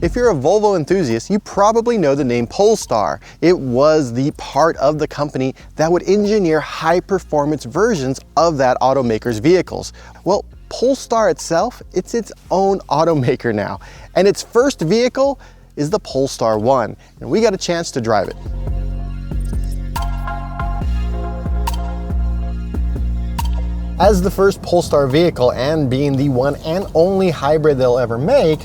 If you're a Volvo enthusiast, you probably know the name Polestar. It was the part of the company that would engineer high-performance versions of that automaker's vehicles. Well, Polestar itself, it's its own automaker now, and its first vehicle is the Polestar 1, and we got a chance to drive it. As the first Polestar vehicle and being the one and only hybrid they'll ever make,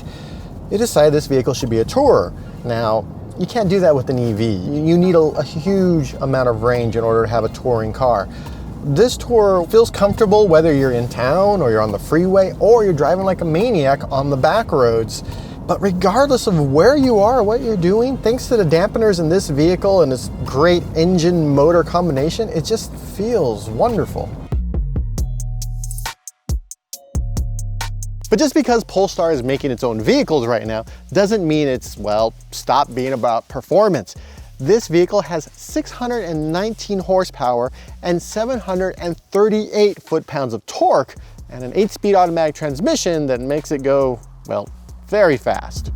they decided this vehicle should be a tourer. Now, you can't do that with an EV. You need a huge amount of range in order to have a touring car. This tourer feels comfortable whether you're in town or you're on the freeway or you're driving like a maniac on the back roads. But regardless of where you are, what you're doing, thanks to the dampeners in this vehicle and this great engine-motor combination, it just feels wonderful. But just because Polestar is making its own vehicles right now doesn't mean it's, well, stopped being about performance. This vehicle has 619 horsepower and 738 foot-pounds of torque and an 8-speed automatic transmission that makes it go, well, very fast.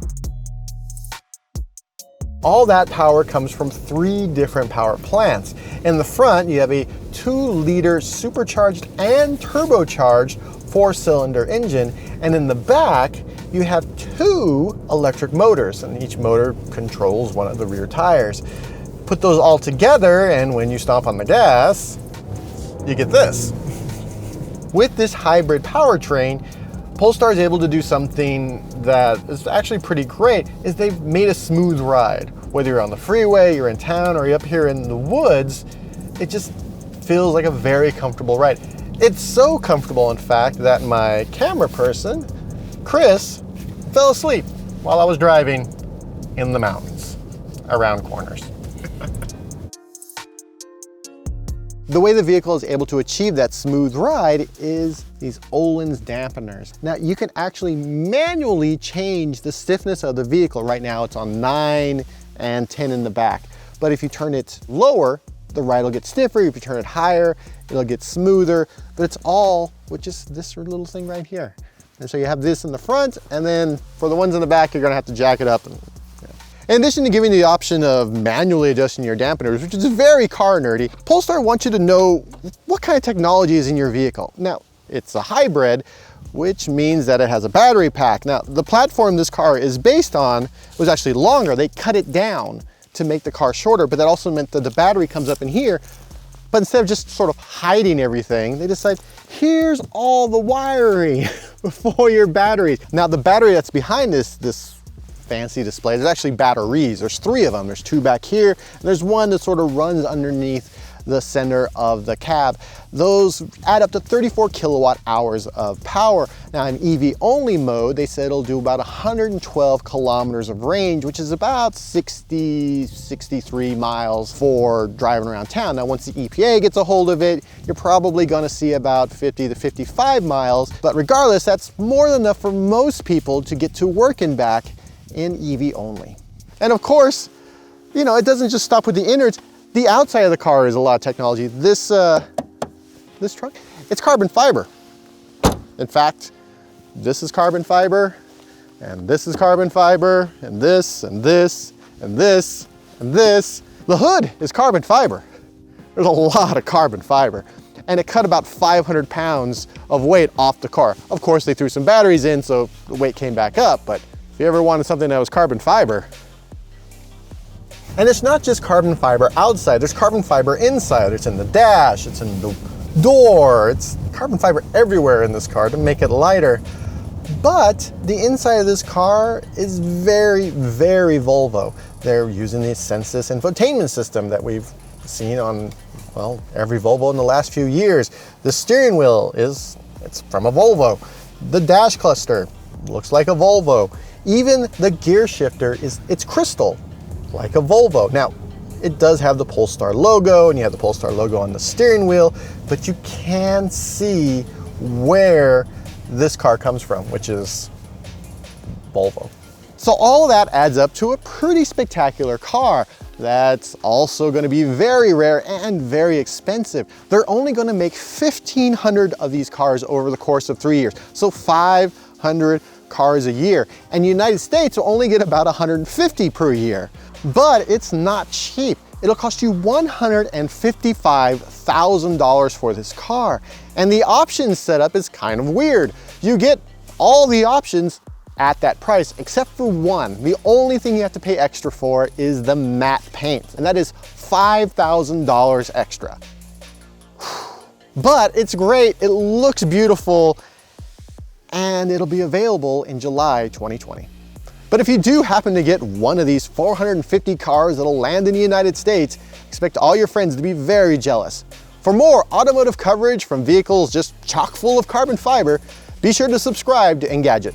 All that power comes from 3 different power plants. In the front, you have a 2-liter supercharged and turbocharged 4-cylinder engine, and in the back you have 2 electric motors, and each motor controls one of the rear tires. Put those all together, and when you stomp on the gas, you get this. With this hybrid powertrain, Polestar is able to do something that is actually pretty great, is they've made a smooth ride. Whether you're on the freeway, you're in town, or you're up here in the woods, it just feels like a very comfortable ride. It's so comfortable, in fact, that my camera person, Chris, fell asleep while I was driving in the mountains, around corners. The way the vehicle is able to achieve that smooth ride is these Öhlins dampeners. Now, you can actually manually change the stiffness of the vehicle. Right now, it's on 9 and 10 in the back. But if you turn it lower, the ride will get stiffer. If you turn it higher, it'll get smoother, but it's all with just this little thing right here. And so you have this in the front, and then for the ones in the back, you're gonna have to jack it up. And, in addition to giving you the option of manually adjusting your dampeners, which is very car nerdy, Polestar wants you to know what kind of technology is in your vehicle. Now, it's a hybrid, which means that it has a battery pack. Now, the platform this car is based on was actually longer. They cut it down to make the car shorter, but that also meant that the battery comes up in here. But instead of just sort of hiding everything, they decide, here's all the wiring for your batteries. Now, the battery that's behind this fancy display, there's actually batteries. There's 3 of them. There's 2 back here, and there's one that sort of runs underneath the center of the cab. Those add up to 34 kilowatt hours of power. Now, in EV only mode, they said it'll do about 112 kilometers of range, which is about 63 miles for driving around town. Now, once the EPA gets a hold of it, you're probably gonna see about 50 to 55 miles. But regardless, that's more than enough for most people to get to work and back in EV only. And of course, you know, it doesn't just stop with the innards. The outside of the car is a lot of technology. This trunk, it's carbon fiber. In fact, this is carbon fiber, and this is carbon fiber, and this, and this, and this, and this. The hood is carbon fiber. There's a lot of carbon fiber. And it cut about 500 pounds of weight off the car. Of course, they threw some batteries in, so the weight came back up, but if you ever wanted something that was carbon fiber. And it's not just carbon fiber outside, there's carbon fiber inside. It's in the dash, it's in the door, it's carbon fiber everywhere in this car to make it lighter. But the inside of this car is very, very Volvo. They're using the Sensus infotainment system that we've seen on, well, every Volvo in the last few years. The steering wheel it's from a Volvo. The dash cluster looks like a Volvo. Even the gear shifter it's crystal, like a Volvo. Now, it does have the Polestar logo, and you have the Polestar logo on the steering wheel, but you can see where this car comes from, which is Volvo. So all of that adds up to a pretty spectacular car that's also going to be very rare and very expensive. They're only going to make 1,500 of these cars over the course of 3 years. So 500 cars a year, and the United States will only get about 150 per year. But it's not cheap. It'll cost you $155,000 for this car. And the options setup is kind of weird. You get all the options at that price, except for one. The only thing you have to pay extra for is the matte paint, and that is $5,000 extra. But it's great, it looks beautiful, and it'll be available in July 2020. But if you do happen to get one of these 450 cars that'll land in the United States, expect all your friends to be very jealous. For more automotive coverage from vehicles just chock full of carbon fiber, be sure to subscribe to Engadget.